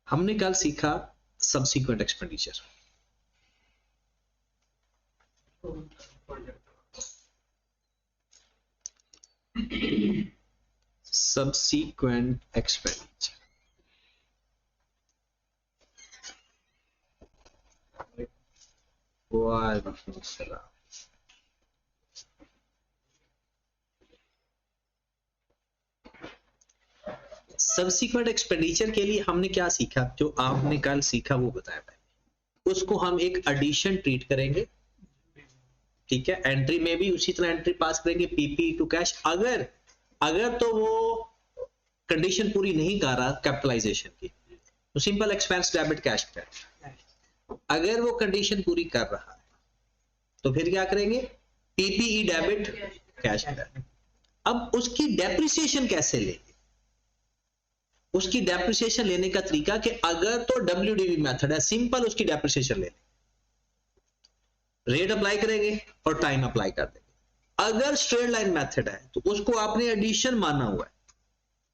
हमने कल सीखा सब्सीक्वेंट एक्सपेंडिचर। सब्सीक्वेंट एक्सपेंडिचर वालेकुम सलाम। सब्सीक्वेंट एक्सपेंडिचर के लिए हमने क्या सीखा, जो आपने कल सीखा वो बताया पहले। उसको हम एक एडिशन ट्रीट करेंगे, ठीक है। एंट्री में भी उसी तरह एंट्री पास करेंगे, पीपी टू कैश। अगर अगर तो वो कंडीशन पूरी नहीं कर रहा कैपिटलाइजेशन की, तो simple expense debit cash credit. अगर वो कंडीशन पूरी कर रहा है तो फिर क्या करेंगे, पीपीई डेबिट कैश क्रेडिट। अब उसकी डेप्रिसिएशन कैसे लेंगे, उसकी डेप्रिसिएशन लेने का तरीका कि अगर तो डब्ल्यूडीवी मेथड है, सिंपल उसकी डेप्रिसिएशन ले लें, रेट अप्लाई करेंगे और टाइम अप्लाई कर देंगे। अगर स्ट्रेट लाइन मेथड है तो उसको आपने एडिशन माना हुआ है।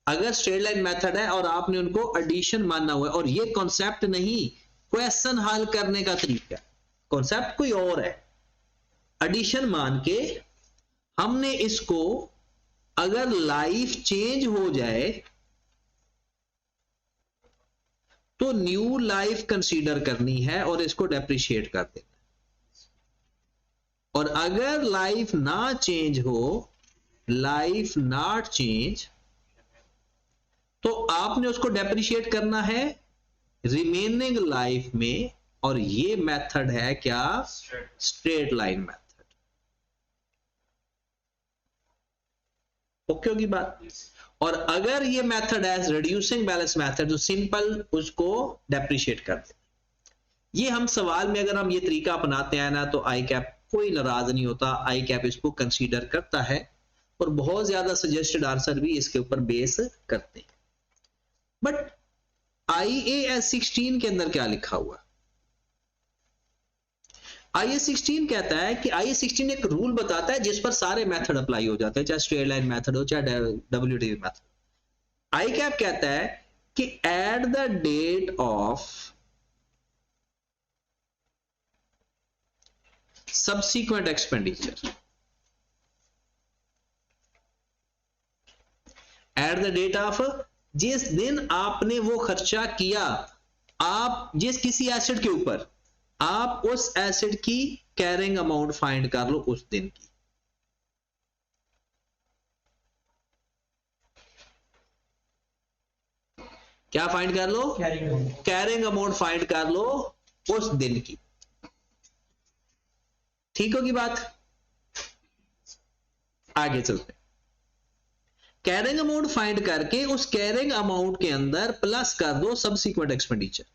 अगर स्ट्रेट लाइन मेथड है और आपने उनको एडिशन माना हुआ है, और ये कॉन्सेप्ट नहीं, क्वेश्चन हल करने का तरीका, कॉन्सेप्ट कोई और है। एडिशन मान के हमने इसको, अगर लाइफ चेंज हो जाए तो न्यू लाइफ कंसीडर करनी है और इसको डेप्रिशिएट कर देना। और अगर लाइफ ना चेंज हो, लाइफ नॉट चेंज, तो आपने उसको डेप्रिशिएट करना है रिमेनिंग लाइफ में, और ये मेथड है क्या, स्ट्रेट लाइन मेथड। ओके होगी बात। और अगर ये मेथड है रिड्यूसिंग बैलेंस मेथड, तो सिंपल उसको डेप्रिशिएट कर दे। ये हम सवाल में अगर हम ये तरीका अपनाते हैं ना, तो आई कैप कोई नाराज नहीं होता, आई कैप इसको कंसीडर करता है, और बहुत ज्यादा सजेस्टेड आंसर भी इसके ऊपर बेस करते हैं। बट IAS 16 के अंदर क्या लिखा हुआ, IAS 16 कहता है कि IAS 16 एक रूल बताता है जिस पर सारे मेथड अप्लाई हो जाते हैं, चाहे स्ट्रेट लाइन मेथड हो चाहे डब्ल्यूडीवी मेथड। आई कैप कहता है कि at the date of subsequent expenditure, at the date of, जिस दिन आपने वो खर्चा किया, आप जिस किसी एसेट के ऊपर, आप उस एसेट की कैरिंग अमाउंट फाइंड कर लो उस दिन की। क्या फाइंड कर लो, कैरिंग अमाउंट फाइंड कर लो उस दिन की। ठीक होगी बात, आगे चलते। कैरिंग अमाउंट फाइंड करके उस कैरिंग अमाउंट के अंदर प्लस कर दो सबसीक्वेंट एक्सपेंडिचर।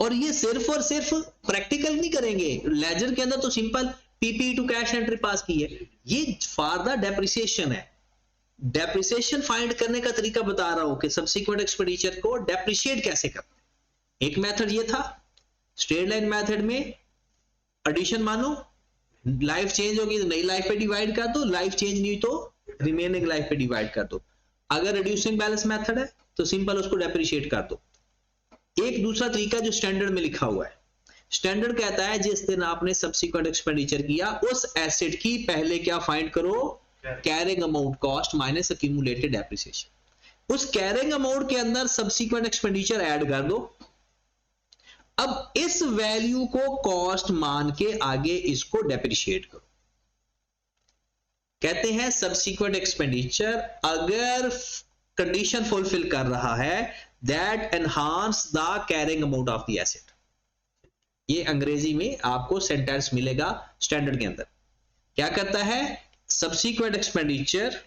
और ये सिर्फ और सिर्फ प्रैक्टिकल नहीं करेंगे, लेजर के अंदर तो simple PP two cash entry पास की है, ये फॉर द डेप्रिसिएशन है। डेप्रिसिएशन फाइंड करने का तरीका बता रहा हूं कि सबसीक्वेंट एक्सपेंडिचर को डेप्रिशिएट कैसे करते। एक मेथड ये था, स्ट्रेट लाइन मेथड में एडिशन मानो, लाइफ चेंज होगी तो नई लाइफ पे डिवाइड कर दो, लाइफ चेंज नहीं तो रिमेनिंग लाइफ पे डिवाइड कर दो। अगर रिड्यूसिंग बैलेंस मेथड है तो सिंपल उसको डेप्रिशिएट कर दो। एक दूसरा तरीका जो स्टैंडर्ड में लिखा हुआ है, स्टैंडर्ड कहता है जिस दिन आपने सबसीक्वेंट एक्सपेंडिचर किया उस एसेट की पहले क्या फाइंड करो, carrying amount cost minus accumulated depreciation. उस कैरिंग अमाउंट के अंदर सबसीक्वेंट एक्सपेंडिचर ऐड कर दो। अब इस वैल्यू को कॉस्ट मान के आगे इसको डेप्रिशिएट करो। कहते हैं सबसीक्वेंट एक्सपेंडिचर अगर कंडीशन फुलफिल कर रहा है, that enhance the carrying amount of the asset. ये अंग्रेजी में आपको सेंटेंस मिलेगा स्टैंडर्ड के अंदर। क्या करता है, subsequent expenditure,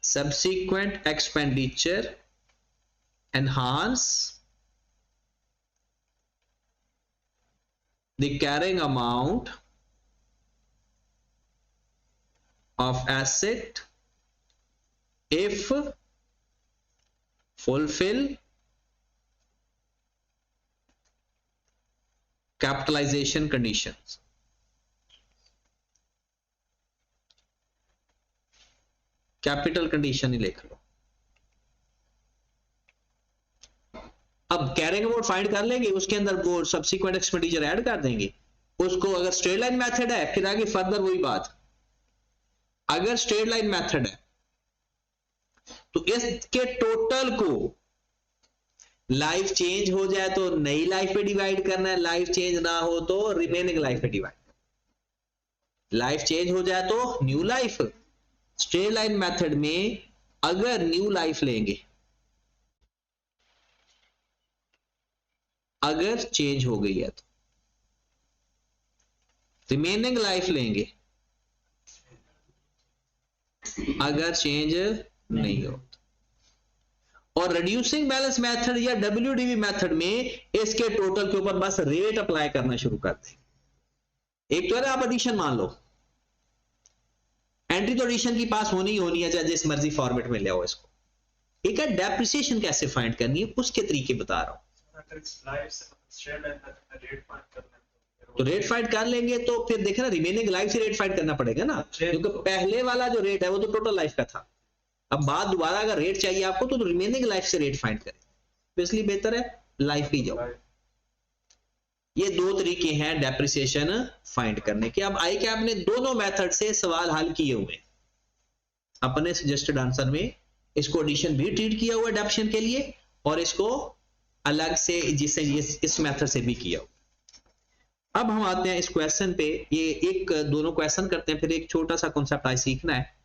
subsequent expenditure enhance the carrying amount of asset if fulfill capitalization conditions। Capital condition ही लिख लो। अब कैरिंग अमाउंट फाइंड कर लेंगे, उसके अंदर वो सब्सिक्वेंट एक्सपेंडिचर ऐड कर देंगे उसको। अगर स्ट्रेट लाइन मेथड है फिर आगे फर्दर वही बात, अगर स्ट्रेट लाइन मेथड है तो इसके टोटल को लाइफ चेंज हो जाए तो नई लाइफ पे डिवाइड करना है, लाइफ चेंज ना हो तो रिमेनिंग लाइफ पे डिवाइड। लाइफ चेंज हो जाए तो new life. Straight line method में अगर न्यू लाइफ लेंगे, अगर चेंज हो गई है तो रिमेनिंग लाइफ लेंगे, अगर चेंज नहीं हो। और रिड्यूसिंग बैलेंस मेथड या WDV मेथड में इसके टोटल के ऊपर बस रेट अप्लाई करना शुरू कर दें। एक तो है आप एडिशन मान लो, एंट्री तो एडिशन की पास होनी ही होनी है, चाहे जिस मर्जी फॉर्मेट में ले आओ इसको। एक है डेप्रिसिएशन कैसे फाइंड करनी है, उसके तरीके बता रहा हूं। तो रेट फाइंड कर लेंगे तो फिर देखे ना, रिमेनिंग लाइफ से रेट फाइंड करना पड़ेगा ना, क्योंकि पहले वाला जो रेट है वो तो टोटल लाइफ का था। अब बाद दोबारा अगर रेट चाहिए आपको तो रिमेनिंग लाइफ से रेट फाइंड करें, तो इसलिए बेहतर है लाइफ ही जाओ। ये दो तरीके हैं डेप्रिसिएशन फाइंड करने के। अब आई कैप ने दोनों मेथड से सवाल हल किए हुए, अपने सजेस्टेड आंसर में इसको एडिशन भी ट्रीट किया हुआ डेप्रिसिएशन के लिए, और इसको अलग से जिससे इस मेथड से भी किया हुआ। अब हम आते हैं इस क्वेश्चन पे, ये एक दोनों क्वेश्चन करते हैं फिर एक छोटा सा कॉन्सेप्ट आज सीखना है,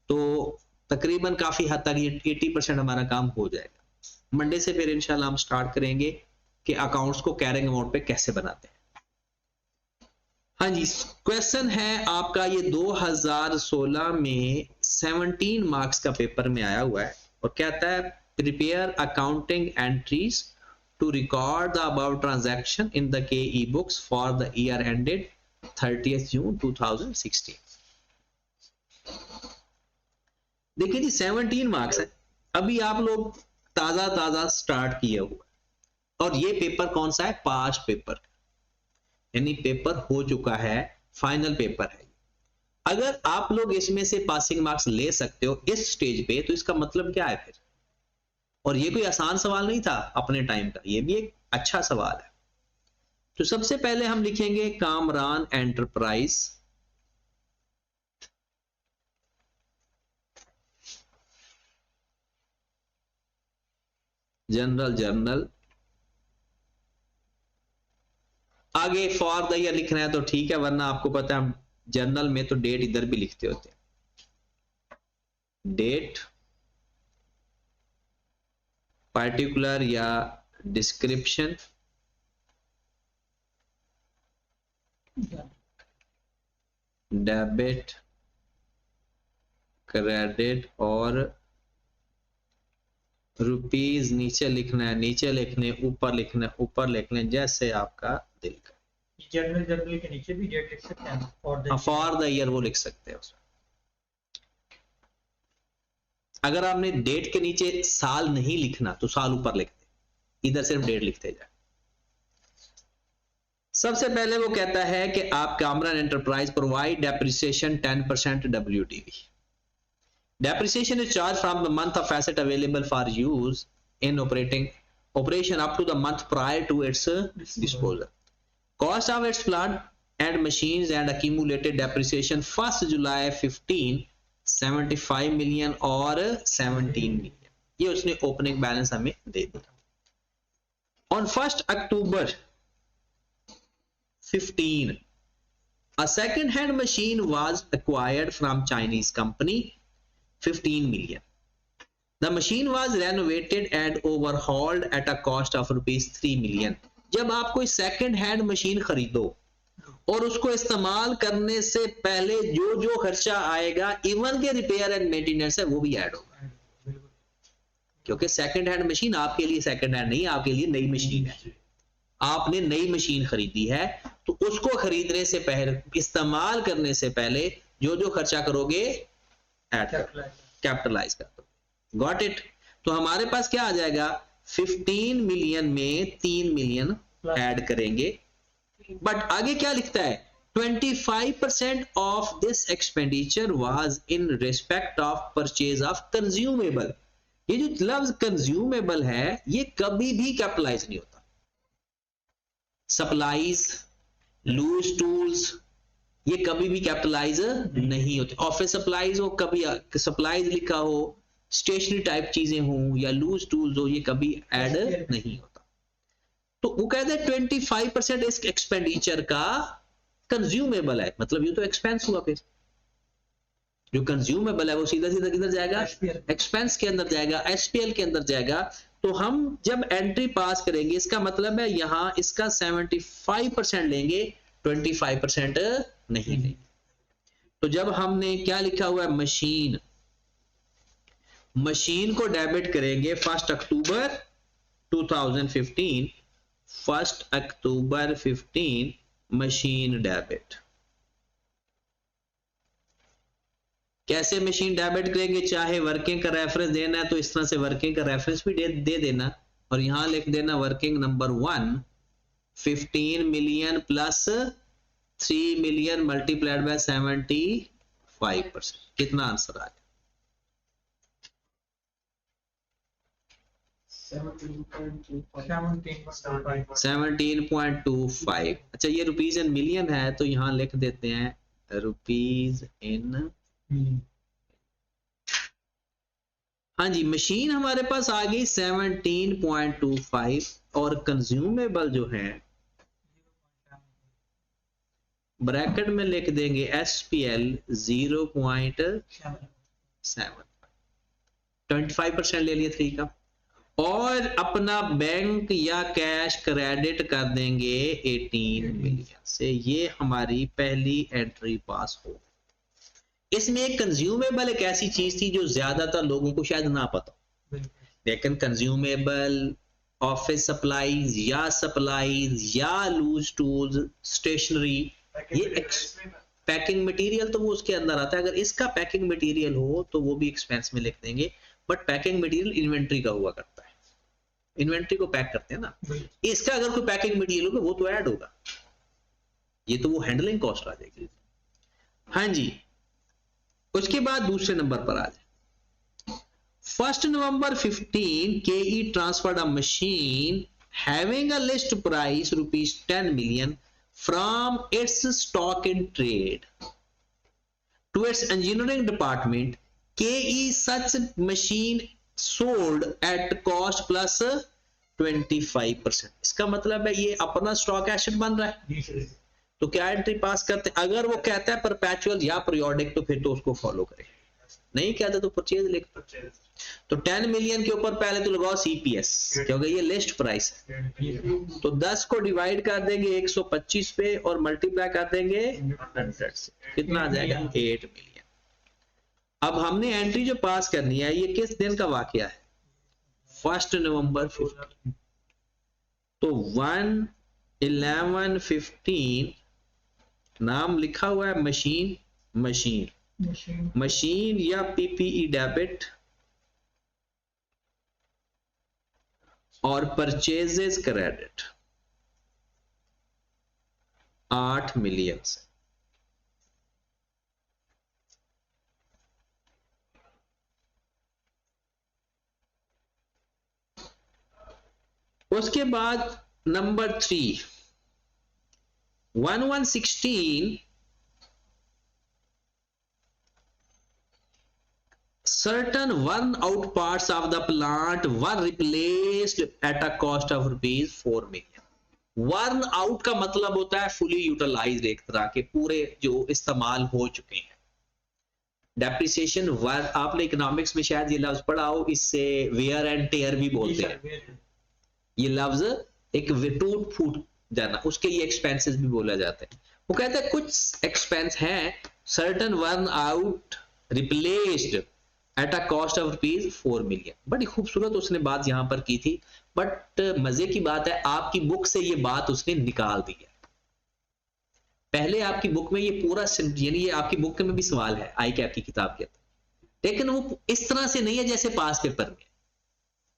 तो तकरीबन काफी हद तक ये 80% हमारा काम हो जाएगा। मंडे से फिर इंशाल्लाह हम स्टार्ट करेंगे कि अकाउंट्स को कैरिंग अमाउंट पे कैसे बनाते हैं। हाँ जी, क्वेश्चन है आपका ये 2016 में 17 मार्क्स का पेपर में आया हुआ है और कहता है prepare accounting entries to record the above transaction in the KE books for the year ended 30th June 2016। देखिए जी 17 मार्क्स है, अभी आप लोग ताजा स्टार्ट किए हुआ, और ये पेपर कौन सा है, पास्ट पेपर, यानी पेपर हो चुका है, फाइनल पेपर है। अगर आप लोग इसमें से पासिंग मार्क्स ले सकते हो इस स्टेज पे, तो इसका मतलब क्या है फिर। और ये कोई आसान सवाल नहीं था अपने टाइम का, ये भी एक अच्छा सवाल है। तो सबसे पहले हम लिखेंगे कामरान एंटरप्राइज, जनरल जर्नल, आगे फॉर द ईयर लिखना है तो ठीक है, वरना आपको पता है जर्नल में तो डेट इधर भी लिखते होते हैं, डेट पर्टिकुलर या डिस्क्रिप्शन, डेबिट क्रेडिट, और रुपीज नीचे लिखना है, नीचे लिखने, ऊपर लिखना है, ऊपर लिखने, जैसे आपका दिल का। जर्नल के नीचे भी डेट लिख सकते हैं, फॉर द ईयर वो लिख सकते हैं उसमें। अगर आपने डेट के नीचे साल नहीं लिखना तो साल ऊपर लिखते, इधर सिर्फ डेट लिखते जाए। सबसे पहले वो कहता है कि आप Kamran enterprise provide depreciation 10% WDV। Depreciation is charge from the month of asset available for use in operation up to the month prior to its disposal. Cost of its plant and machines and accumulated depreciation 1 July 15 75 million और 17 million, ये उसने opening balance हमें दे दिया। On 1 October 15 a second hand machine was acquired from Chinese company 15 million. The machine was renovated and overhauled at a cost of rupees 3 million। जब आप कोई second hand machine खरीदो और उसको इस्तेमाल करने से पहले जो जो खर्चा आएगा, इवन के रिपेयर एंड मेंटेनेंस है, वो भी ऐड होगा, क्योंकि सेकंड हैंड मशीन आपके लिए सेकंड हैंड नहीं, आपके लिए नई मशीन है। आपने नई मशीन खरीदी है तो उसको खरीदने से पहले, इस्तेमाल करने से पहले जो जो खर्चा करोगे ऐड कर, कैपिटलाइज कर दो। Got it. तो हमारे पास क्या आ जाएगा, 15 मिलियन में 3 मिलियन ऐड करेंगे। बट आगे क्या लिखता है, 25% of this expenditure was in respect of purchase of consumable. ये जो लफ्ज कंज्यूमेबल है ये कभी भी कैपिटलाइज नहीं होता. सप्लाईज, लूज टूल्स, ये कभी भी कैपिटलाइज नहीं होते. ऑफिस सप्लाईज हो, कभी सप्लाईज लिखा हो, स्टेशनरी टाइप चीजें हो या लूज टूल्स हो, ये कभी ऐड नहीं होता. तो वो कहते हैं 25% इस एक्सपेंडिचर का कंज्यूमेबल है, मतलब ये तो एक्सपेंस हुआ. फिर जो कंज्यूमेबल है वो सीधा सीधा किधर जाएगा? एक्सपेंस के अंदर जाएगा, एसपीएल के अंदर जाएगा. तो हम जब एंट्री पास करेंगे इसका मतलब है यहां इसका 75% लेंगे, 25% नहीं लेंगे. तो जब हमने क्या लिखा हुआ है मशीन, मशीन को डेबिट करेंगे 1 अक्टूबर 2015, 1 अक्टूबर 15 मशीन डेबिट. कैसे मशीन डेबिट करेंगे? चाहे वर्किंग का रेफरेंस देना है तो इस तरह से वर्किंग का रेफरेंस भी दे देना और यहां लिख देना working number 1 15 million plus 3 million multiplied by 75%. कितना आंसर आ गया? 17.25. अच्छा ये रुपीज इन मिलियन है तो यहां लिख देते हैं रुपीज इन. हाँ जी, मशीन हमारे पास आ गई 17.25 और कंज्यूमेबल जो है ब्रैकेट में लिख देंगे SPL 0.7, 25% ले लिए 3 का और अपना बैंक या कैश क्रेडिट कर देंगे 18 मिलियन से. ये हमारी पहली एंट्री पास हो. इसमें एक कंज्यूमेबल एक ऐसी चीज थी जो ज्यादातर लोगों को शायद ना पता, लेकिन कंज्यूमेबल, ऑफिस सप्लाईज या लूज टूल्स, स्टेशनरी, ये पैकिंग मटेरियल तो वो उसके अंदर आता है. अगर इसका पैकिंग मटेरियल हो तो वो भी एक्सपेंस में लिख देंगे, बट पैकिंग मटेरियल इन्वेंट्री का हुआ करता है, इन्वेंट्री को पैक करते हैं ना. इसका अगर कोई पैकिंग मटेरियल होगा वो तो ऐड होगा, ये तो वो हैंडलिंग कॉस्ट आ जाएगी. हाँ जी, उसके बाद दूसरे नंबर पर आ जाए 1 November 15 KE transferred a machine having a list price rupees 10 million from its stock in trade to its engineering department. KE such machine sold at cost plus 25%. इसका मतलब है ये अपना स्टॉक एसेट बन रहा है. तो क्या एंट्री पास करते हैं? अगर वो कहता है परपेचुअल या पीरियोडिक तो फिर तो उसको फॉलो करें, नहीं कहता तो परचेज लिख. तो 10 मिलियन के ऊपर पहले तो लगाओ CPS क्योंकि ये लिस्ट प्राइस है. तो 10 को डिवाइड कर देंगे 125 पे और मल्टीप्लाई कर देंगे 100 से. कितना आ जाएगा? 8 मिलियन. अब हमने एंट्री जो पास करनी है ये किस दिन का वाकया है? 1 नवंबर 15. तो 1/11/15 नाम लिखा हुआ है मशीन या PPE डेबिट और परचेजेस क्रेडिट 8 मिलियन से. उसके बाद number 3 1116 certain worn out parts of the plant were replaced at a cost of rupees 4 million. Worn out का मतलब होता है फुली यूटिलाइज्ड, एक तरह के पूरे जो इस्तेमाल हो चुके हैं. डेप्रिसिएशन आपने इकोनॉमिक्स में शायद ये लफ्ज पढ़ा हो, इससे वेयर एंड टेयर भी बोलते हैं. ये लफ्ज एक टूट फूट जाना, उसके ये एक्सपेंसेस भी बोला जाता है. वो कहता है कुछ एक्सपेंस है certain worn out replaced at a cost of rupees 4 million. बड़ी खूबसूरत उसने बात यहां पर की थी, बट मजे की बात है आपकी बुक से ये बात उसने निकाल दी है. पहले आपकी बुक में ये पूरा यानी ये आपकी बुक में भी सवाल है आई कैप की किताब के अंदर, लेकिन वो इस तरह से नहीं है जैसे पास पेपर में.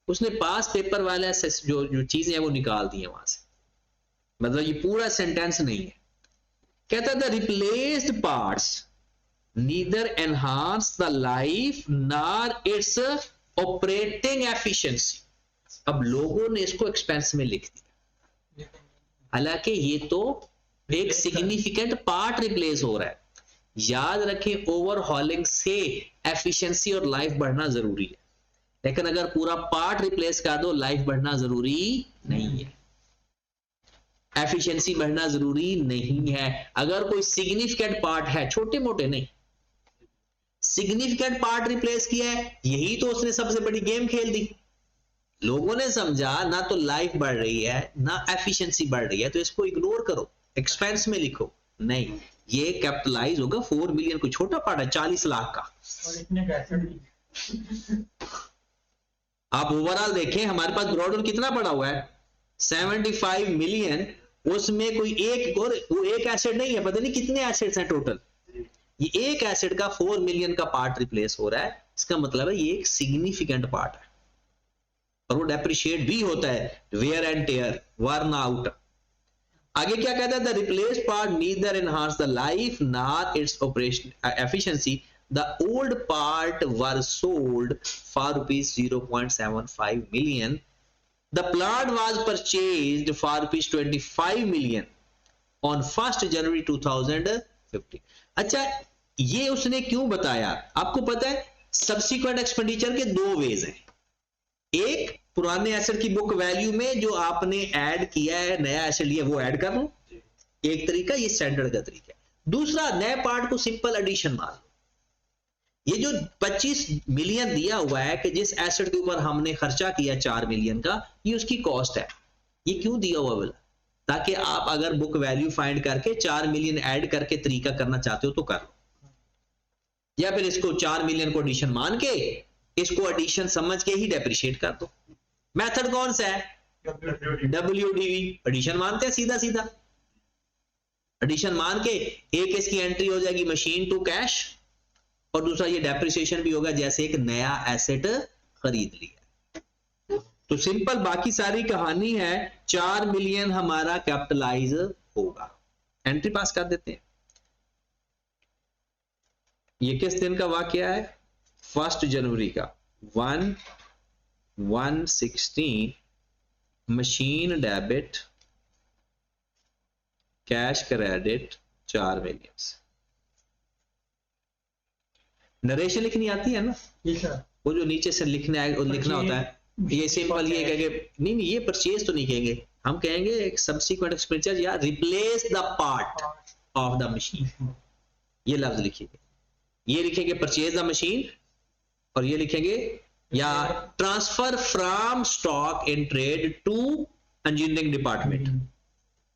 उसने पास पेपर वाला जो चीजें हैं वो निकाल दी है वहां से, मतलब ये पूरा सेंटेंस नहीं है. कहता है the replaced parts neither enhance the life nor it's operating efficiency. अब लोगों ने इसको एक्सपेंस में लिख दिया, हालांकि ये तो एक सिग्निफिकेंट पार्ट रिप्लेस हो रहा है। याद रखें ओवरहॉलिंग से एफिशिएंसी और लाइफ बढ़ना जरूरी है, लेकिन अगर पूरा पार्ट रिप्लेस कर दो लाइफ बढ़ना जरूरी नहीं है, एफिशिएंसी बढ़ना जरूरी नहीं है। अगर कोई सिग्निफिकेंट पार्ट है, छोटे मोटे नहीं, सिग्निफिकेंट पार्ट रिप्लेस किया है, यही तो उसने सबसे बड़ी गेम खेल दी। लोगों ने समझा ना तो लाइफ बढ़ रही है ना एफिशिएंसी बढ़ रही है, तो इसको इग्नोर करो, एक्सपेंस में लिखो। नहीं, ये कैपिटलाइज होगा 4 मिलियन, कोई छोटा पार्ट है 40 लाख का। और इतने पैसे भी आप ओवरऑल देखें हमारे पास ब्रॉडर कितना पड़ा हुआ है 75 मिलियन, उसमें कोई एक और वो एक एसेट नहीं है, पता नहीं कितने एसेट्स हैं टोटल। ये एक एसेट का 4 मिलियन का पार्ट रिप्लेस हो रहा है, इसका मतलब है ये एक सिग्निफिकेंट पार्ट है और वो डेप्रिशिएट भी होता है, wear and tear, worn out. आगे क्या कहता है, the replace part neither enhance the life nor its operation efficiency, the old part were sold for rupees 0.75 million, the plant was purchased for rupees 25 million on 1 January 2015। अच्छा, ये उसने क्यों बताया? आपको पता है सब्सिक्वेंट एक्सपेंडिचर के दो वेज हैं। एक पुराने एसेट की बुक वैल्यू में जो आपने ऐड किया है, नया एसेट लिया वो ऐड कर लो, एक तरीका, ये स्टैंडर्ड का तरीका है। दूसरा, नए पार्ट को सिंपल एडिशन मान लो। ये जो 25 मिलियन दिया हुआ है कि जिस एसेट के ऊपर हमने खर्चा किया 4 मिलियन का, ये उसकी कॉस्ट है। ये क्यों दिया हुआ बोला? ताकि आप अगर बुक वैल्यू फाइंड करके 4 मिलियन ऐड करके तरीका करना चाहते हो तो कर लो, या फिर इसको 4 मिलियन को एडिशन मान के इसको एडिशन समझ के ही डेप्रिशिएट कर दो। मेथड कौन सा है? WDV, एडिशन मानते हैं सीधा सीधा। एडिशन मान के एक इसकी एंट्री हो जाएगी मशीन टू कैश, और दूसरा ये डेप्रिसिएशन भी होगा जैसे एक नया एसेट खरीद लिया। तो सिंपल बाकी सारी कहानी है, 4 मिलियन हमारा कैपिटलाइज होगा। एंट्री पास कर देते हैं। ये किस दिन का वाकया है? 1 जनवरी का। 1/1/16 machine debit cash credit 4 million. Narration लिखनी आती है ना, वो जो नीचे से लिखना है, लिखना होता है। ये सिंपल ये कहेंगे, नहीं ये परचेज तो नहीं कहेंगे, हम कहेंगे एक सब्सिक्वेंट एक्सपेंडिचर या replace the part of the machine, ये लफ्ज लिखिएगा। ये लिखेंगे परचेज द मशीन, और ये लिखेंगे या transfer from stock in trade to engineering department.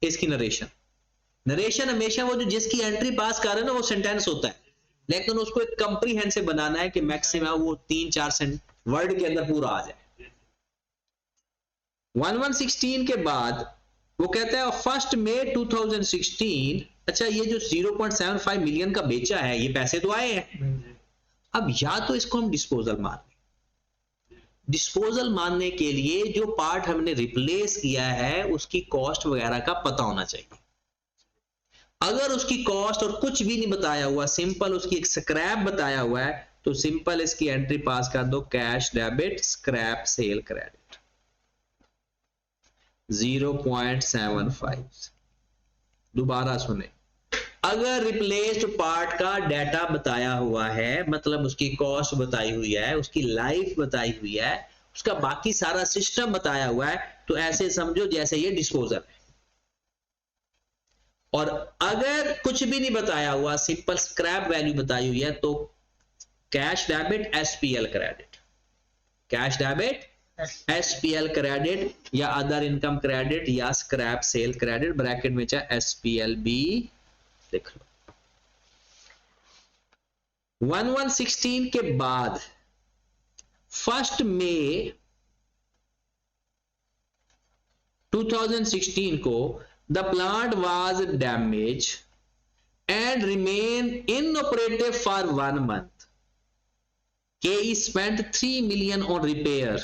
इसकी नरेशन हमेशा वो जो जिसकी एंट्री पास कर रहे हैं ना वो सेंटेंस होता है, लेकिन उसको एक कंप्रीहेंसिव बनाना है कि मैक्सिमम वो 3-4 वर्ड के अंदर पूरा आ जाए। 1/1/16 के बाद वो कहता है 1 मई 2016। अच्छा, ये जो 0.75 मिलियन का बेचा है, ये पैसे तो आए हैं। अब या तो इसको हम डिस्पोजल मान लें। डिस्पोजल मानने के लिए जो पार्ट हमने रिप्लेस किया है उसकी कॉस्ट वगैरह का पता होना चाहिए। अगर उसकी कॉस्ट और कुछ भी नहीं बताया हुआ, सिंपल उसकी एक स्क्रैप बताया हुआ है, तो सिंपल इसकी एंट्री पास कर दो, cash debit scrap cell credit 0.75। दोबारा सुने, अगर रिप्लेस्ड पार्ट का डाटा बताया हुआ है, मतलब उसकी कॉस्ट बताई हुई है, उसकी लाइफ बताई हुई है, उसका बाकी सारा सिस्टम बताया हुआ है, तो ऐसे समझो जैसे ये डिस्पोजल है। और अगर कुछ भी नहीं बताया हुआ, सिंपल स्क्रैप वैल्यू बताई हुई है, तो cash debit SPL credit, cash debit SPL credit या अदर इनकम क्रेडिट या स्क्रैप सेल क्रेडिट, ब्रैकेट में चाहे SPL भी लिख लो। 1/1/16 के बाद 1 मई 2016 को the plant was damaged and remained inoperative for 1 month. KE spent 3 million on repair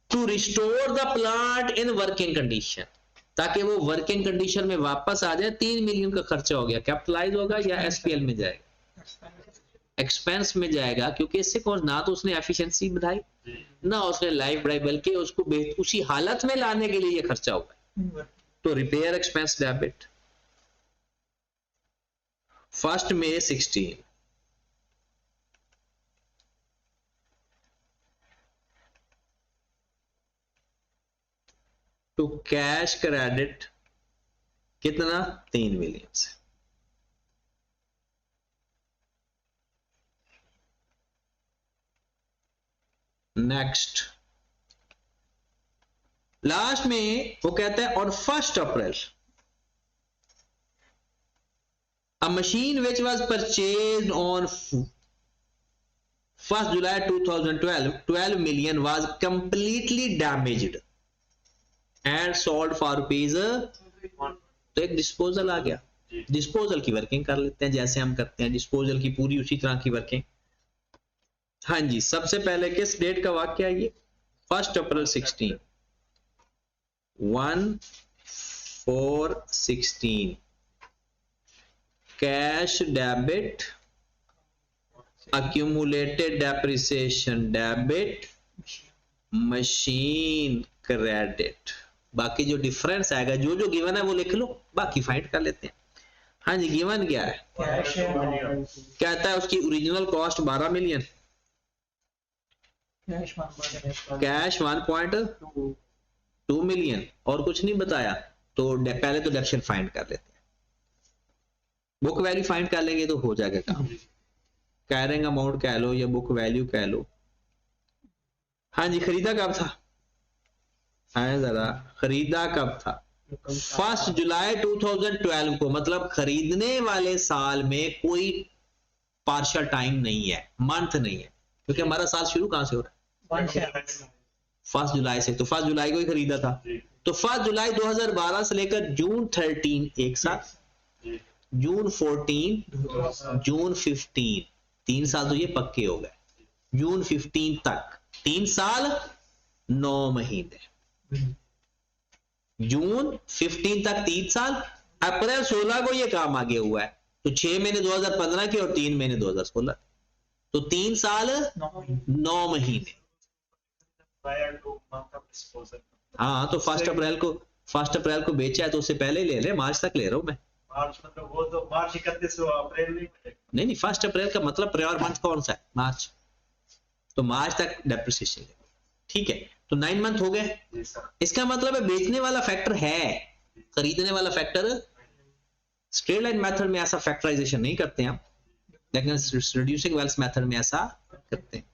to restore the plant in working condition. ताकि वो वर्किंग कंडीशन में वापस आ जाए। 3 मिलियन का खर्चा हो गया, कैपिटलाइज होगा या एसपीएल में जाएगा? एक्सपेंस में जाएगा, क्योंकि इससे कौन ना तो उसने एफिशिएंसी बढ़ाई ना उसने लाइफ बढ़ाई, बल्कि उसको उसी हालत में लाने के लिए ये खर्चा हुआ। तो रिपेयर एक्सपेंस डेबिट 1 May 16, तो कैश क्रेडिट कितना? 3 मिलियन से। नेक्स्ट लास्ट में वो कहता है on 1 April a machine which was purchased on 1 July 2012 12 million was completely damaged and sold for rupees। तो एक डिस्पोजल आ गया। डिस्पोजल की वर्किंग कर लेते हैं जैसे हम करते हैं, डिस्पोजल की पूरी उसी तरह की वर्किंग। हाँ जी, सबसे पहले किस डेट का वाक्य है ये? 1 अप्रैल 16, 1/4/16 cash debit, accumulated depreciation debit, machine credit. बाकी जो डिफरेंस आएगा, जो जो गिवन है वो लिख लो, बाकी फाइंड कर लेते हैं। हाँ जी, गिवन क्या है? कहता है उसकी original cost 12 million, cash 1.2 million, और कुछ नहीं बताया। तो पहले तो डेप्शन फाइंड कर लेते हैं। बुक वैल्यू फाइंड कर लेंगे तो हो जाएगा काम। कैरिंग अमाउंट कह लो या बुक वैल्यू कह लो। हाँ जी, खरीदा कब था? हाँ जरा, खरीदा कब था? 1 जुलाई 2012 को, मतलब खरीदने वाले साल में कोई पार्शियल टाइम नहीं है, मंथ नहीं है, क्योंकि हमारा साल शुरू कहां से हो रहा है? 1 जुलाई से। तो 1 जुलाई को ही खरीदा था। तो 1 जुलाई 2012 से लेकर जून 13 एक साल, जून 14, जून 15, 3 साल तो ये पक्के हो गए। जून 15 तक 3 साल 9 महीने, जून 15 तक 3 साल, अप्रैल 16 को ये काम आगे हुआ है। तो 6 महीने 2015 के और 3 महीने 2016, तो 3 साल 9 महीने। हाँ, तो 1 अप्रैल को बेचा है तो उससे पहले ही ले रहे, मार्च तक ले रहा हूं मैं। मार्च मतलब वो तो मार्च 31 अप्रैल नहीं। नहीं, 1 अप्रैल का मतलब प्रायर मंथ कौन सा है? मार्च। तो मार्च तक डेप्रिसिएशन, ठीक है। तो 9 मंथ हो गए। इसका मतलब है बेचने वाला फैक्टर है, खरीदने वाला फैक्टर। स्ट्रेट लाइन मेथड में ऐसा फैक्टराइजेशन नहीं करते हैं हम, लेकिन रिड्यूसिंग वेल्स मेथड में ऐसा करते हैं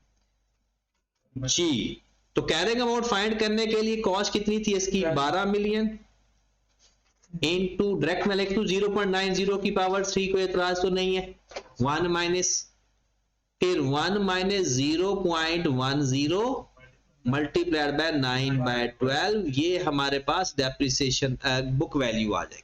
जी। तो कैरिंग अमाउंट फाइंड करने के लिए कॉस्ट कितनी थी इसकी? 12 मिलियन इनटू डायरेक्ट में लिख दूं 0.90 की पावर 3, कोई एतराज तो नहीं है। 1 माइनस, फिर 1 माइनस 0.10 मल्टीप्लाइड बाय 9/12, ये हमारे पास डेप्रिसिएशन बुक वैल्यू आ जाएगी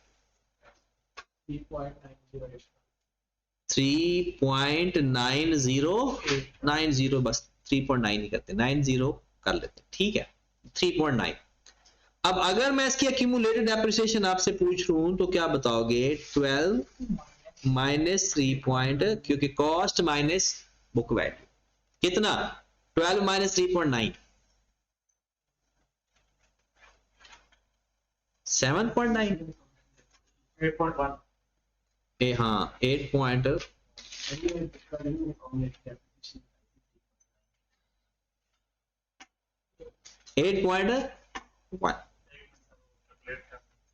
3.90, बस 3.9 ही करते, 90 कर लेते, ठीक है, 3.9। अब अगर मैं इसकी एक्यूमुलेटेड डेप्रिसिएशन आपसे पूछ रहा हूं तो क्या बताओगे? 12 माइनस 3, क्योंकि कॉस्ट माइनस बुक वैल्यू कितना? 12 माइनस 3.9, 7.9, 8.1। हाँ 8.1,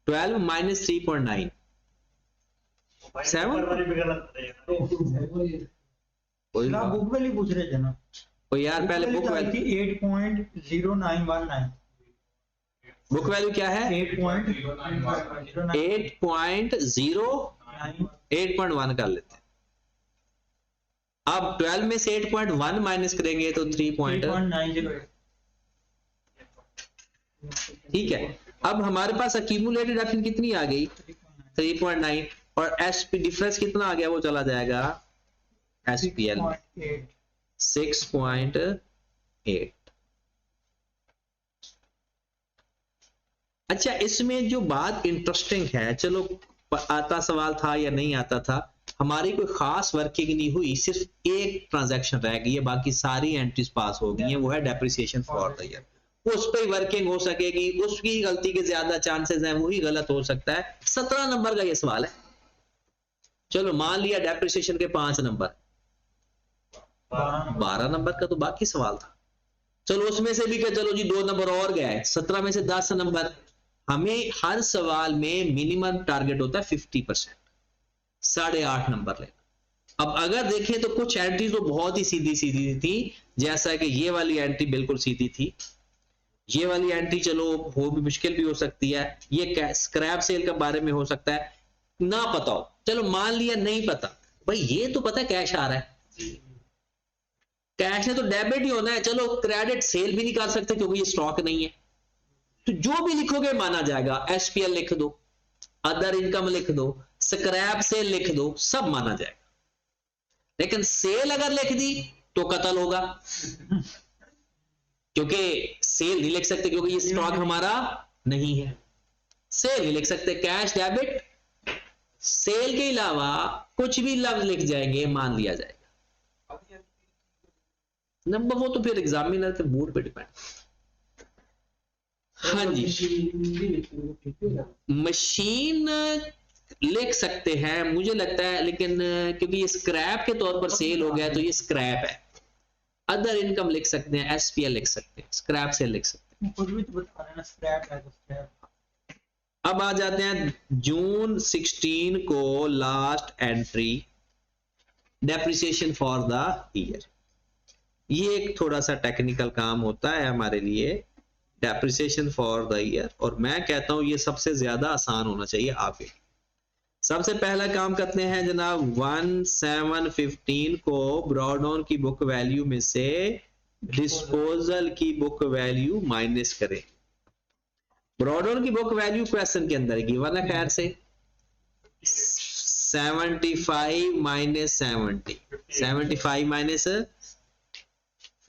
12 माइनस 3.9, 7। ना बुक वैल्यू पूछ रहे थे ना, तो यार पहले बुक वैल्यू 8.0919। बुक वैल्यू क्या है? 8.1 कर लेते हैं। अब 12 में से 8.1 माइनस करेंगे तो 3.90, ठीक है। अब हमारे पास एक्यूमुलेटेड एक्शन कितनी आ गई? 3.9, और एसपी डिफरेंस कितना आ गया? वो चला जाएगा एसपीएल 6.8। अच्छा, इसमें जो बात इंटरेस्टिंग है, चलो आता सवाल था या नहीं आता था, हमारी कोई खास वर्किंग नहीं हुई, सिर्फ एक ट्रांजैक्शन रह गई है, बाकी सारी एंट्रीज पास हो गई हैं, वो है डेप्रिसिएशन फॉर द ईयर। उस पर वर्किंग हो सकेगी, उसकी गलती के ज्यादा चांसेस हैं, वही गलत हो सकता है। 17 नंबर का ये सवाल है। चलो मान लिया डेप्रिसिएशन के 5 नंबर, 12 नंबर का तो बाकी सवाल था। चलो उसमें से भी क्या, चलो जी 2 नंबर और गए, 17 में से 10 नंबर। हमें हर सवाल में मिनिमम टारगेट होता है 50%, 8.5 नंबर लेना। अब अगर देखें तो कुछ एंट्री तो बहुत ही सीधी सीधी थी, जैसा कि ये वाली एंट्री बिल्कुल सीधी थी, ये वाली एंट्री चलो हो भी मुश्किल भी हो सकती है, ये स्क्रैप सेल के बारे में हो सकता है, ना पता हो, चलो मान लिया नहीं पता, भाई ये तो पता है कैश आ रहा है, कैश है तो डेबिट ही होना है, चलो क्रेडिट सेल भी नहीं कर सकते क्योंकि ये स्टॉक नहीं है, तो जो भी लिखोगे माना जाएगा। एसपीएल लिख दो, अदर इनकम लिख दो, स्क्रैप सेल लिख दो, सब माना जाएगा। लेकिन सेल अगर लिख दी तो कत्ल होगा, क्योंकि सेल नहीं लिख सकते क्योंकि ये स्टॉक हमारा नहीं है, सेल नहीं लिख सकते। कैश डेबिट सेल के अलावा कुछ भी लफ्ज लिख जाएंगे मान लिया जाएगा। नंबर वो तो फिर एग्जामिनर के मूड पे डिपेंड। हाँ जी, मशीन लिख सकते हैं मुझे लगता है, लेकिन क्योंकि ये स्क्रैप के तौर पर सेल हो गया तो ये स्क्रैप है। अदर इनकम लिख सकते हैं, एसपीएल लिख सकते हैं, स्क्रैप सेल लिख सकते हैं, कुछ भी तो बता रहे ना, स्क्रैप है तो स्क्रैप। अब आ जाते हैं जून 16 को last entry, depreciation for the year. ये एक थोड़ा सा टेक्निकल काम होता है हमारे लिए, डेप्रिसिएशन फॉर द ईयर, और मैं कहता हूं ये सबसे ज्यादा आसान होना चाहिए आपके। सबसे पहला काम करते हैं जनाब, 1715 को ब्रॉडऑन की बुक वैल्यू में से डिस्पोजल की बुक वैल्यू माइनस करें। ब्रॉडऑन की बुक वैल्यू क्वेश्चन के अंदर गिवन है, खैर से 75 माइनस 70, 75 माइनस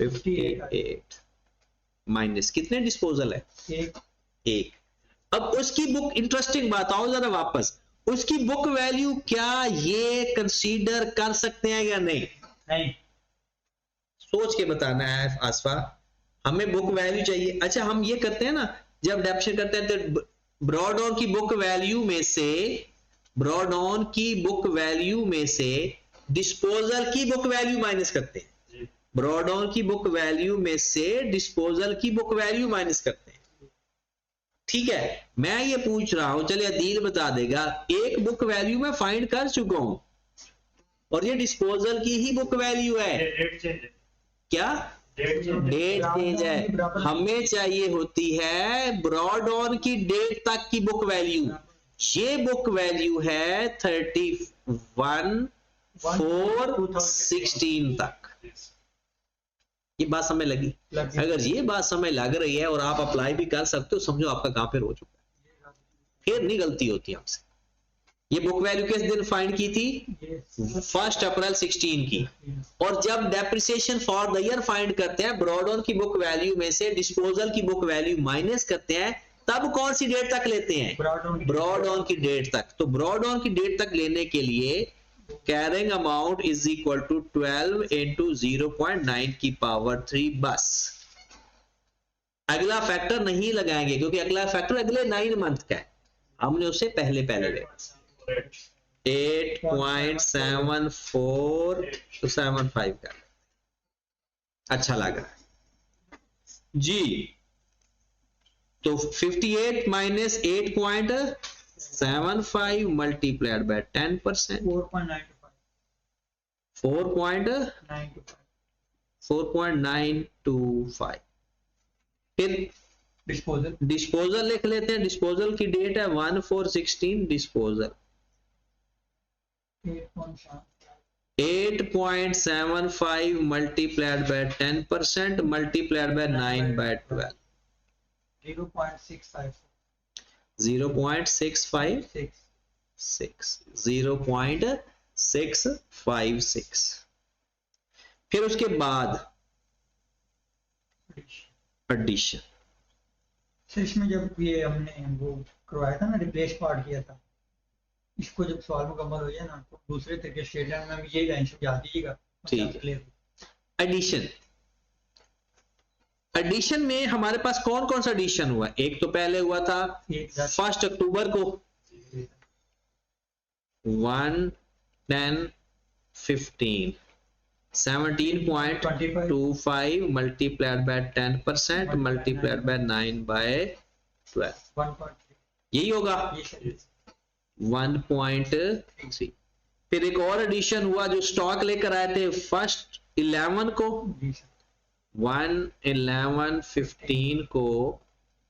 58 माइनस कितने डिस्पोजल है, एक। अब उसकी बुक, इंटरेस्टिंग बात आओ जरा वापस, उसकी बुक वैल्यू क्या ये कंसीडर कर सकते हैं या नहीं? नहीं, सोच के बताना है आसफा, हमें बुक वैल्यू चाहिए। अच्छा हम ये करते हैं ना, जब डेप्शन करते हैं तो ब्रॉडऑन की बुक वैल्यू में से, ब्रॉडऑन की बुक वैल्यू में से डिस्पोजल की बुक वैल्यू माइनस करते हैं, ब्रॉडऑन की बुक वैल्यू में से डिस्पोजल की बुक वैल्यू माइनस करते हैं। ठीक है, मैं ये पूछ रहा हूं, चलिए अदील बता देगा, एक बुक वैल्यू मैं फाइंड कर चुका हूं और ये डिस्पोजल की ही बुक वैल्यू है, डेट चेंज है, क्या डेट चेंज डेट चेंज है, हमें चाहिए होती है ब्रॉडऑन की डेट तक की बुक वैल्यू। ये बुक वैल्यू है 31/4/16 तक। ये बात समझ लगी? अगर ये बात समझ लग रही है और आप अप्लाई भी कर सकते हो, समझो आपका काम फिर हो चुका है, फिर नहीं गलती होती हमसे। ये बुक वैल्यू किस दिन फाइंड की थी? 1 अप्रैल 16 की। और जब depreciation for the year find करते हैं, ब्रॉडऑन की बुक वैल्यू में से डिस्पोजल की बुक वैल्यू माइनस करते हैं, तब कौन सी डेट तक लेते हैं? ब्रॉडऑन की डेट तक। तो ब्रॉडऑन की डेट तक लेने के लिए carrying amount is equal to 12 into 0.9 की पावर 3 बस। अगला फैक्टर नहीं लगाएंगे क्योंकि अगला फैक्टर अगले 9 मंथ का है, हमने उससे पहले ले 8.74 तो 75 का। अच्छा लग रहा है जी। तो 58 माइनस 8.75 मल्टीप्लाइड बाय 10%, 4.925। फिर डिस्पोजल लिख लेते हैं, डिस्पोजल की डेट है 1/4/16, disposal 8.75 multiplied by 10% multiplied by 9/12, 0.656। फिर उसके बाद एडिशन, सर इसमें जब ये हमने वो करवाया था ना, रिप्लेस पार्ट किया था, इसको जब सवाल मुकम्मल हो जाए ना तो दूसरे तरीके स्टेटमेंट में ये लाइन समझा दीजिएगा। ठीक है। एडिशन, एडिशन में हमारे पास कौन कौन सा एडिशन हुआ? एक तो पहले हुआ था 1 अक्टूबर को 1 10 15 17.25 multiplied by 10% multiplied by 9 by 12, 1.3 यही होगा ये सर 1.3। फिर एक और एडिशन हुआ जो स्टॉक लेकर आए थे 1 11 को, जी सर 1 11 15 को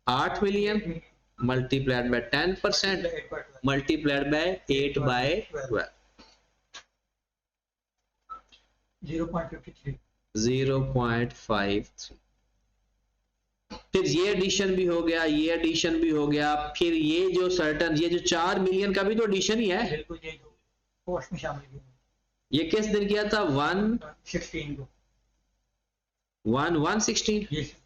8 million multiplied by 10% multiplied by 8 by 12, 0.53 0.53। फिर ये एडिशन भी हो गया, ये एडिशन भी हो गया। फिर ये जो सर्टन, ये जो 4 मिलियन का भी तो एडिशन ही है, बिल्कुल ये जो पोस्ट में शामिल किया ये किस दिन किया था? 16 को 1/116। ये सर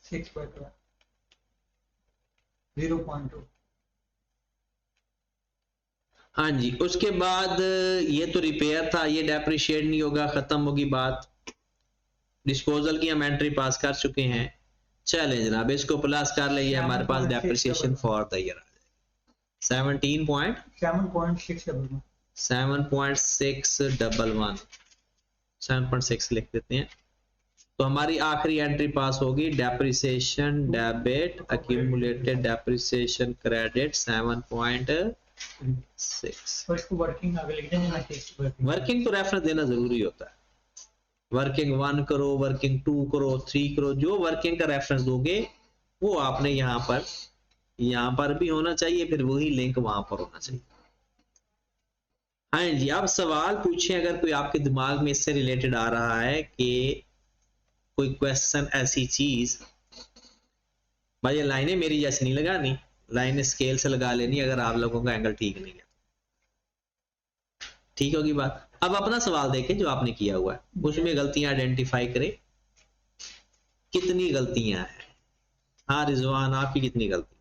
6.1 0.2 हाँ जी। उसके बाद ये तो रिपेयर था, ये डेप्रिशिएट नहीं होगा, खत्म होगी बात। डिस्पोजल की हम एंट्री पास कर चुके हैं। चले जनाब इसको प्लस कर लिए, हमारे पास डेप्रिसिएशन फॉर द ईयर आ जाएगा 7.611 लिख देते हैं। तो हमारी आखिरी एंट्री पास होगी depreciation debit accumulated depreciation credit 7.6। Working आगे लिख देंगे ना, वर्किंग तो रेफरेंस देना जरूरी होता है। वर्किंग 1 करो, वर्किंग 2 करो, 3 करो, जो वर्किंग का रेफरेंस दोगे वो आपने यहाँ पर भी होना चाहिए, फिर वही लिंक वहां पर होना चाहिए। हाँ जी, आप सवाल पूछें अगर कोई आपके दिमाग में इससे रिलेटेड आ रहा है कि कोई क्वेश्चन ऐसी चीज। भाई ये लाइनें मेरी जैसे नहीं लगानी, लाइनें स्केल से लगा लेनी अगर आप लोगों का एंगल ठीक नहीं है। ठीक होगी बात। अब अपना सवाल देखें जो आपने किया हुआ है, उसमें गलतियां आइडेंटिफाई करें, कितनी गलतियां हैं। हाँ रिजवान, आपकी कितनी गलती?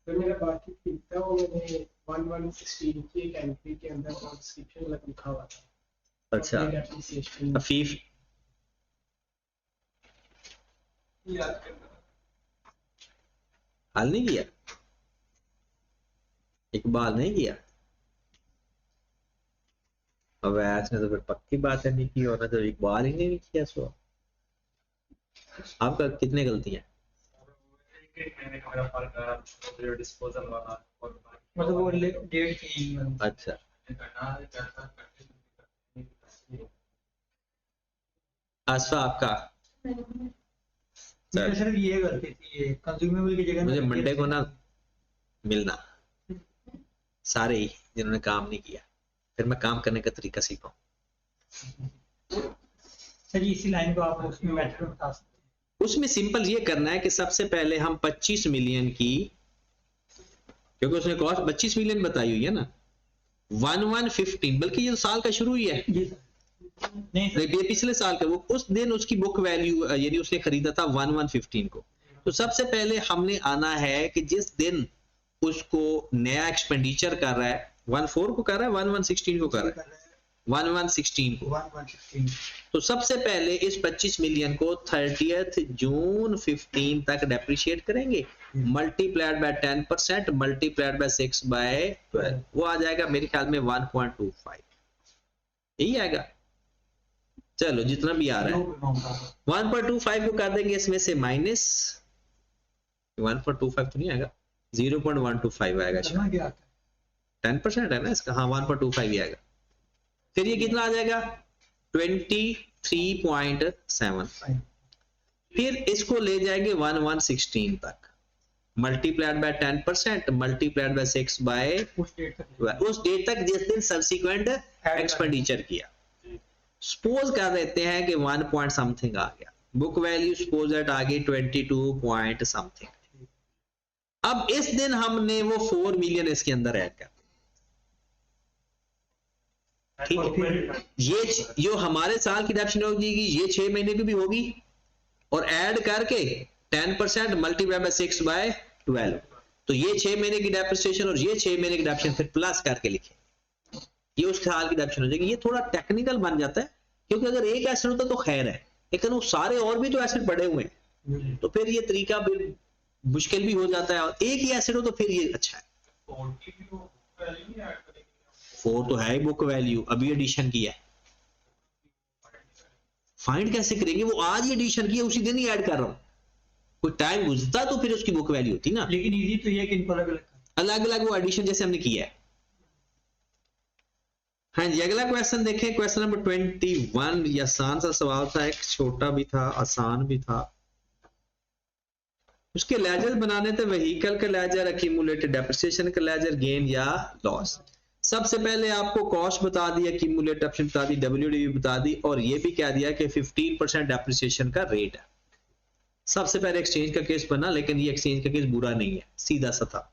तो मेरा बाकी ठीक था, वो मैंने 1/116 की एक एंट्री के अंदर डिस्क्रिप्शन लिखा हुआ था। अच्छा अफीफ हल नहीं किया, इकबाल नहीं किया, अवैस ने तो फिर पक्की बात है नहीं की होना, तो इकबाल ही नहीं किया। सो आपका कितने गलतियां? मतलब वो डेट की। अच्छा आसफा आपका? सिर्फ ये गलती थी, ये कंज्यूमेबल की जगह मुझे मंडे को ना मिलना सारे ही जिन्होंने काम नहीं किया, फिर मैं काम करने का तरीका सीखूं। सर इसी लाइन को आप उसमें मेथड बता सकते हैं। उसमें सिंपल ये करना है कि सबसे पहले हम 25 मिलियन की, क्योंकि उसने कॉस्ट 25 मिलियन बताई हुई है ना, 1/115, बल्कि ये तो साल का शुरू ही है, जी सर नहीं सर, ये पिछले साल का। वो उस दिन उसकी बुक वैल्यू यानी उसने खरीदा था 1/115 को। तो सबसे पहले हमने आना है कि जिस दिन उसको नया एक्सपेंडिचर कर रहा है, 14 को कर रहा है, 1/116 को कर रहा है, 1/116 को। 1/116 तो सबसे पहले इस 25 मिलियन को 30 जून 15 तक डेप्रिशिएट करेंगे, मल्टीप्लाइड बाय 10% मल्टीप्लाइड बाय 6/12, वो आ जाएगा मेरे ख्याल में 1.25, यही आएगा। चलो जितना भी आ रहा है 1.25 को कर देंगे इसमें से माइनस, 1.25 तो नहीं आएगा, 0.125 आएगा, 10% है ना इसका। हाँ 1.25 ही आएगा। फिर ये कितना आ जाएगा 23.75। फिर इसको ले जाएंगे 1/116 तक, मल्टीप्लाइड बाय 10% मल्टीप्लाइड बाय 6/12, उस डेट तक जिस दिन सब्सिक्वेंट एक्सपेंडिचर किया। सपोज कर देते हैं कि 1 पॉइंट समथिंग आ गया, बुक वैल्यू सपोज दैट आ गई 22 पॉइंट समथिंग। अब इस दिन हमने वो 4 मिलियन इसके अंदर ऐड कर, ठीक है। ये जो हमारे साल की डेप्शन होगी ये 6 महीने की भी होगी और ऐड करके 10% मल्टीप्लाई बाय 6/12, तो ये 6 महीने की डेप्रिसिएशन और ये 6 महीने की डेप्रिसिएशन फिर प्लस करके लिखे, ये उस साल की डेप्रिसिएशन हो जाएगी। ये थोड़ा टेक्निकल बन जाता है, क्योंकि अगर एक एसेट होता तो खैर है, लेकिन वो सारे और भी तो एसेट पड़े हुए हैं, तो फिर ये तरीका भी मुश्किल भी हो जाता है, और एक ही एसेट हो तो फिर ये अच्छा है। 4 तो है ही बुक वैल्यू, अभी एडिशन किया है, फाइंड कैसे करेंगे? वो आज ही एडिशन किया, उसी दिन ही ऐड कर रहा हूं, कोई टाइम गुजरता तो फिर उसकी बुक वैल्यू होती ना। लेकिन इजी तो ये कि इनको अलग अलग अलग वो एडिशन जैसे हमने किया है। हाँ जी, अगला क्वेश्चन देखें, क्वेश्चन नंबर 21। ये आसान सा सवाल था, एक छोटा भी था आसान भी था। उसके लेजर बनाने थे, व्हीकल का लेजर, एक्यूमुलेटेड डेप्रिसिएशन का लेजर, गेन या लॉस। सबसे पहले आपको कॉस्ट बता दी, एक्यूमुलेटेड डेप्रिसिएशन बता दी, डब्ल्यूडीवी बता दी, और ये भी कह दिया कि 15% डेप्रिसिएशन का रेट है। सबसे पहले एक्सचेंज का केस बना, लेकिन ये एक्सचेंज का केस बुरा नहीं है, सीधा सा था।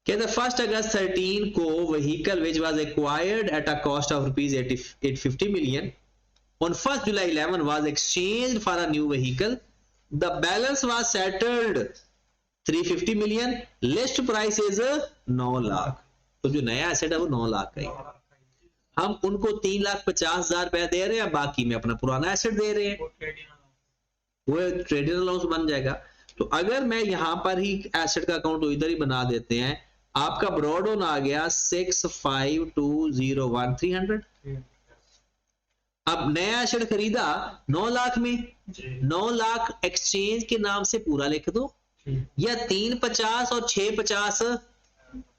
कहते 1 अगस्त 13 को vehicle which was acquired at a cost of ₹850 million on 1 July 11 was exchanged for a new vehicle. The balance was settled 350 million. List price is 9 lakh. तो जो नया एसेट है वो 9 लाख का ही है। हम उनको 3,50,000 रुपया दे रहे हैं, बाकी में अपना पुराना एसेट दे रहे हैं, वो ट्रेडिंग अलाउंस बन जाएगा। तो अगर मैं यहां पर ही एसेट का अकाउंट तो इधर ही बना देते हैं, आपका ब्रॉड ऑन आ गया 65201,300। अब नया एसेट खरीदा 9 लाख में, 9 लाख एक्सचेंज के नाम से पूरा लिख दो, या 350 और 650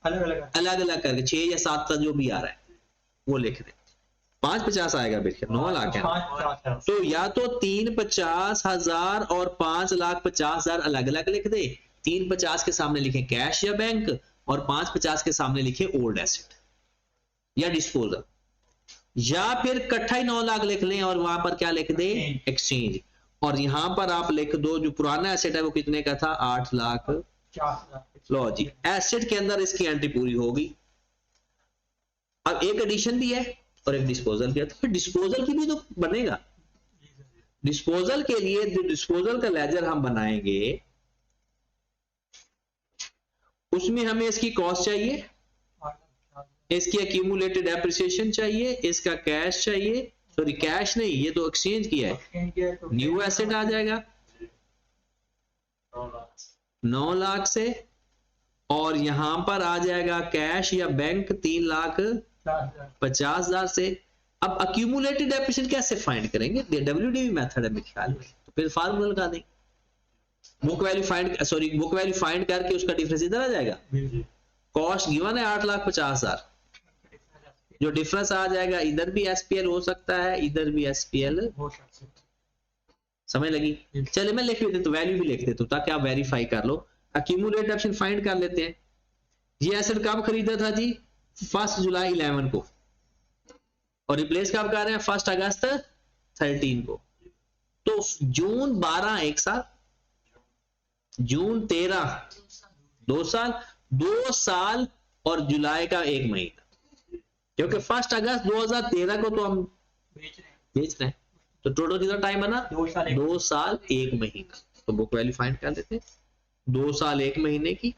अलग अलग करके 6 या 7 का जो भी आ रहा है वो लिख दे। 550 आएगा बिल्कुल, 9 लाख है, तो या तो 350,000 और 5,50,000 अलग अलग लिख दे। 350 के सामने लिखे कैश या बैंक, और 550 के सामने लिखे ओल्ड एसेट या डिस्पोजल, या फिर इकट्ठा ही 9 लाख लिख लें और वहां पर क्या लिख दे, एक्सचेंज। और यहां पर आप लिख दो जो पुराना एसेट है वो कितने का था, 8 लाख। लो जी, एसेट के अंदर इसकी एंट्री पूरी होगी। अब एक एडिशन भी है और एक डिस्पोजल भी है, तो फिर डिस्पोजल की भी तो बनेगा। डिस्पोजल के लिए डिस्पोजल का लेजर हम बनाएंगे, उसमें हमें इसकी कॉस्ट चाहिए, इसकी एक्यूमुलेटेड डेप्रिसिएशन चाहिए, इसका कैश चाहिए, सॉरी कैश नहीं, ये तो एक्सचेंज किया है, न्यू एसेट आ जाएगा 9 लाख से, और यहां पर आ जाएगा कैश या बैंक 3,50,000 से। अब एक्यूमुलेटेड डेप्रिसिएशन कैसे फाइंड करेंगे, डब्ल्यूडीवी मेथड है मेरे ख्याल में, तो फिर फार्मूला लगा देंगे। बुक वैल्यू फाइंड करके उसका डिफरेंस इधर आ जाएगा। कॉस्ट गिवन है 8,50,000, जो डिफरेंस आ जाएगा इधर भी एसपीएल हो सकता है, इधर भी एसपीएल हो सकता है। समझ लगी? चलिए मैं लिख देता हूं, वैल्यू भी लिख देता हूं ताकि आप वेरीफाई कर लो। एक्यूमुलेटेड ऑप्शन फाइंड कर लेते हैं। ये एसेट कब खरीदा था जी, 1 जुलाई 11 को, और रिप्लेस कब कर रहे हैं, 1 अगस्त 13 को। तो जून 12 1 साल, जून 13 2 साल, 2 साल और जुलाई का 1 महीना, क्योंकि 1 अगस्त 2013 को तो हम बेच रहे हैं, तो टोटल कितना टाइम बना, 2 साल 1 महीना। तो बुक वैल्यू फाइंड कर लेते हैं। 2 साल 1 महीने की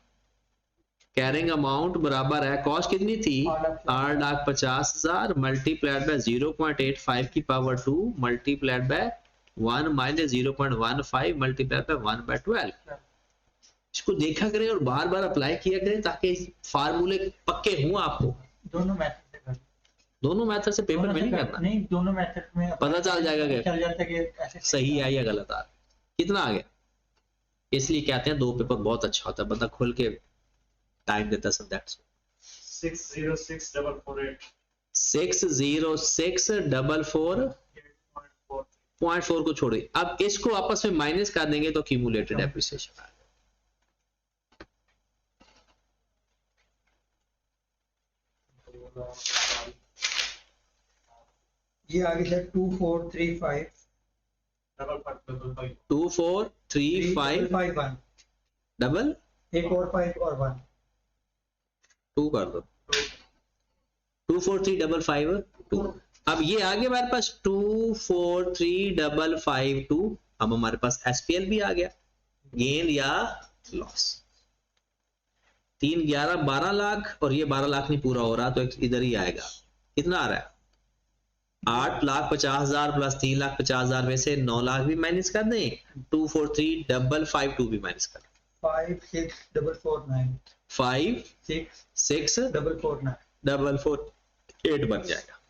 कैरिंग अमाउंट बराबर है, कॉस्ट कितनी थी 8,50,000 मल्टीप्लाइड बाय 0.85 की power 2 multiplied by 1 minus 0.15 multiplied by 1/12। इसको देखा करें और बार बार अप्लाई किया करें ताकि फार्मूले पक्के हों आपको। दोनों मेथड से पेपर में नहीं करना, नहीं दोनों मेथड में पता चल जाएगा कि सही है या गलत आ, कितना आ गया। इसलिए कहते हैं 2 पेपर बहुत अच्छा होता है, बंदा खुल के टाइम देता है। 606,448 को छोड़े, अब इसको आपस में माइनस कर देंगे तो क्यूमुलेटेड डेप्रिसिएशन आ गया। ये आगे से 2435 2435 डबल एक और 5 और 1 2 कर दो, 24355 2। अब ये आगे हमारे पास 243,552, अब हमारे पास एसपीएल भी आ गया, गेन या लॉस। 3 11 12 लाख और ये 12 लाख नहीं पूरा हो रहा तो इधर ही आएगा। कितना आ रहा है? 8,50,000 प्लस 3,50,000 में से 9 लाख भी माइनस कर दें, 243,552 भी माइनस कर दें, 5,6,449 5,6,448 बन जाएगा।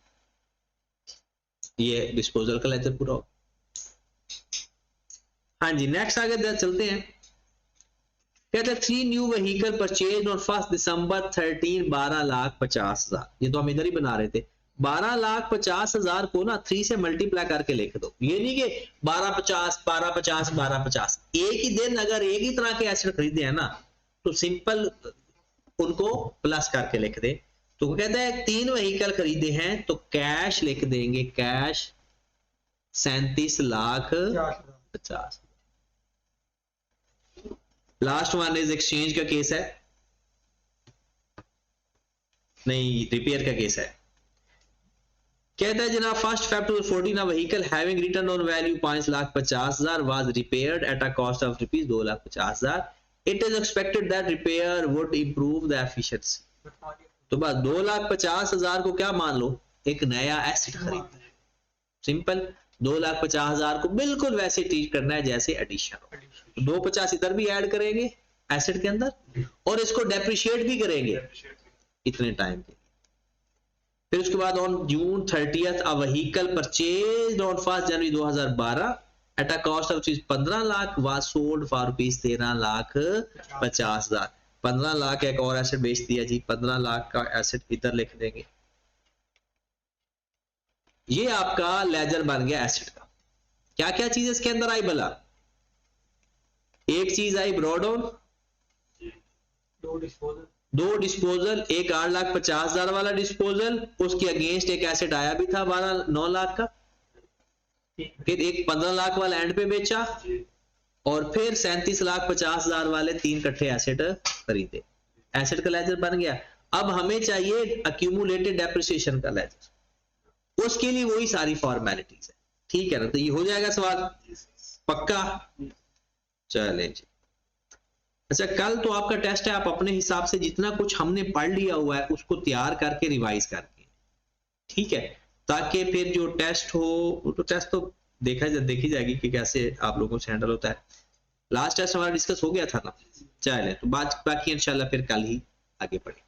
ये डिस्पोजल का लेजर पूरा हो। हाँ जी, नेक्स्ट आगे चलते हैं। कहते हैं 3 न्यू व्हीकल परचेज ऑन 1 दिसंबर 13 12,50,000। ये तो हम इधर ही बना रहे थे। 12,50,000 को ना 3 से मल्टीप्लाई करके लिख दो। ये नहीं कि 12,50 12,50 12,50, एक ही दिन अगर एक ही तरह के एसेट खरीदे हैं ना तो सिंपल उनको प्लस करके लिख दे। तो कहता है 3 व्हीकल खरीदे हैं तो कैश लिख देंगे, cash 37,50,000। Last one is exchange का केस है, नहीं रिपेयर का केस है। कहता है जनाब 1 Feb 2014 a vehicle having return on value 5,50,000 was repaired at a cost of rupees 2,50,000. It is expected that repair would improve the efficiency. तो बस 2,50,000 को क्या मान लो, एक नया एसेट खरीदना है। सिंपल 2,50,000 को बिल्कुल वैसे ट्रीट करना है जैसे एडिशन हो। 250 इधर भी ऐड करेंगे एसेट के अंदर और इसको डेप्रिशिएट भी करेंगे इतने टाइम के। फिर उसके बाद on June 30th a vehicle purchased on 1 January 2012 at a cost of 15 lakh was sold for rupees 13,50,000। 15 lakh एक और एसेट बेच दिया जी, 15 लाख का एसेट इधर लिख देंगे। ये आपका लेजर बन गया एसेट का। क्या क्या चीज इसके अंदर आई भला? एक चीज आई ब्रॉडऑन, 2 डिस्पोजल, एक 8,50,000 वाला डिस्पोजल, उसके अगेंस्ट एक एसेट आया भी था 9 लाख का, फिर एक 15 लाख वाला एंड पे बेचा और फिर 37,50,000 वाले 3 इकट्ठे एसेट खरीदे। एसेट का लेजर बन गया। अब हमें चाहिए अक्यूमुलेटेड डेप्रिसिएशन का लेजर, उसके लिए वही सारी फॉर्मेलिटीज है, ठीक है ना? तो ये हो जाएगा सवाल पक्का। चले जी, अच्छा कल तो आपका टेस्ट है, आप अपने हिसाब से जितना कुछ हमने पढ़ लिया हुआ है उसको तैयार करके रिवाइज करके, ठीक है, ताकि फिर जो टेस्ट हो तो टेस्ट तो देखी जाएगी कि कैसे आप लोगों से हैंडल होता है। लास्ट टेस्ट हमारा डिस्कस हो गया था ना, चले तो बाकी इंशाल्लाह फिर कल ही आगे बढ़े।